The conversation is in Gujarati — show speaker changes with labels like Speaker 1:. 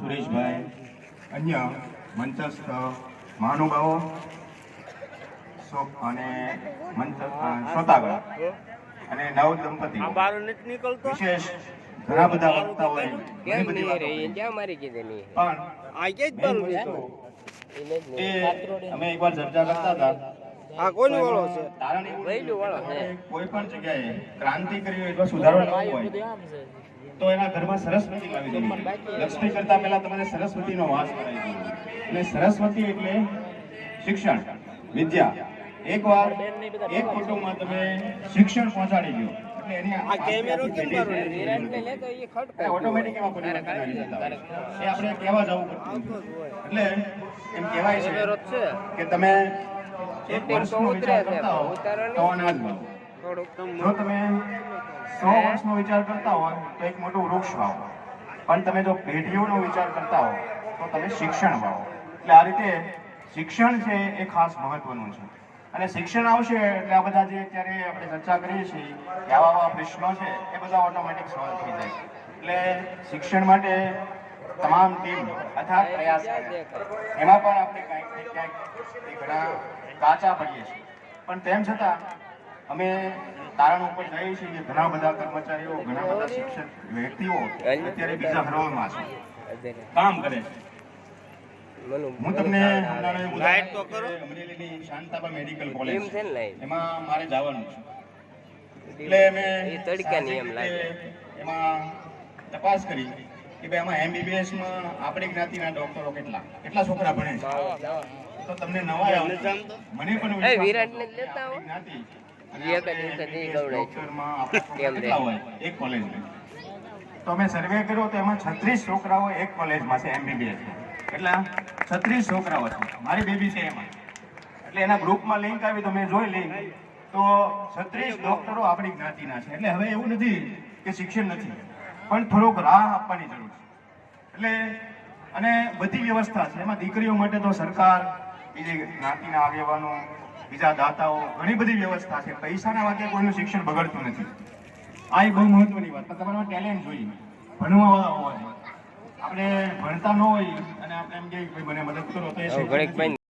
Speaker 1: સુરેશભાઈ, અન્ય મંચસ્થ મહાનુભાવો અને શ્રોતાગણ અને નવ દંપતી વિશેષ ઘણા બધા વક્તાઓએ ઘણી બધી વાતો કરી. પણ અમે એકવાર ચર્ચા કરતા હતા.
Speaker 2: આ કોની વાળો છે?
Speaker 1: તારણ એવું
Speaker 2: વૈલું વાળો છે.
Speaker 1: કોઈ પણ જગ્યાએ ક્રાંતિ કરી હોય અથવા સુધારો લાવવો હોય તો એના ઘરમાં સરસ્વતી લાવી દેવી. લક્ષ્મી કરતા પહેલા તમારે સરસ્વતીનો વાસ કરાવી દેવો. અને સરસ્વતી એટલે શિક્ષણ, વિદ્યા. એકવાર એક કુટુંબમાં તમે શિક્ષણ પહોંચાડી દો એટલે એની
Speaker 2: આ કેમેરો કેમ મારો
Speaker 1: વિરાટને લે તો એ ખડકાય ઓટોમેટિક એમાં પરિવર્તન આવી જતા હોય. એ આપણે કહેવા જવું પડતું નથી. એટલે એમ કહેવાય છે કે તમે એક વર્ષનો વિચાર કરતા હો તો અનાજ વાવો. જો તમે 100 વર્ષનો વિચાર કરતા હોય તો એક મોટું વૃક્ષ વાવો. પણ તમે જો પેઢીઓનો વિચાર કરતા હો તો તમે શિક્ષણ વાવો. એટલે આ રીતે શિક્ષણ છે એ ખાસ મહત્વનું છે. અને શિક્ષણ આવશે એટલે આ બધા જે અત્યારે આપણે ચર્ચા કરીએ છીએ કે આવા પ્રશ્નો છે એ બધા ઓટોમેટિક સોલ્વ થઈ જાય. એટલે શિક્ષણ માટે તમામ ટીમ અથાગ પ્રયાસ કરે. એમાં પણ આપણે ક્યાંક ને ક્યાંક ઘણા કાચા પડીએ છીએ. પણ તેમ છતાં અમે તારણ ઉપર જઈએ છીએ કે ઘણા બધા કર્મચારીઓ, ઘણા બધા શિક્ષક વ્યક્તિઓ અત્યારે બીજા હરોળમાં છે, કામ કરે છે. હું તમને અમરેલીની શાંતાબા મેડિકલ કોલેજ એમાં મારે જવાનું છે. એટલે એમાં તપાસ કરી કે ભાઈ આમાં MBBS માં આપણી જ્ઞાતિના ડોક્ટરો કેટલા છોકરા ભણે છે. તો તમને નવા મને પણ વિરાટને લેતા હો જ્ઞાતિ એક કોલેજમાં. તો અમે સર્વે કર્યો તો એમાં 36 છોકરાઓ એક કોલેજમાં છે MBBS. એટલે 36 છોકરાઓ છે. મારી બેબી છે એમાં. એટલે એના ગ્રુપમાં લિંક આવી તો મેં જોઈ લિંક તો 36 ડોક્ટરો આપણી જ્ઞાતિના છે. એટલે હવે એવું નથી કે શિક્ષણ નથી, પણ થોડોક રાહ આપવાની જરૂર છે. એટલે અને બધી વ્યવસ્થા છે એમાં. દીકરીઓ માટે તો સરકાર, બીજી જ્ઞાતિના આગેવાનો, બીજા દાતાઓ, ઘણી બધી વ્યવસ્થા છે. પૈસાના વાગે કોઈનું શિક્ષણ બગડતું નથી. આ એક બહુ મહત્વની વાત. તમારામાં ટેલેન્ટ જોઈએ, ભણવા હોવા જોઈએ. આપણે ભણતા ન હોય અને આપણે એમ કહીએ કે મને મદદ કરો તો એ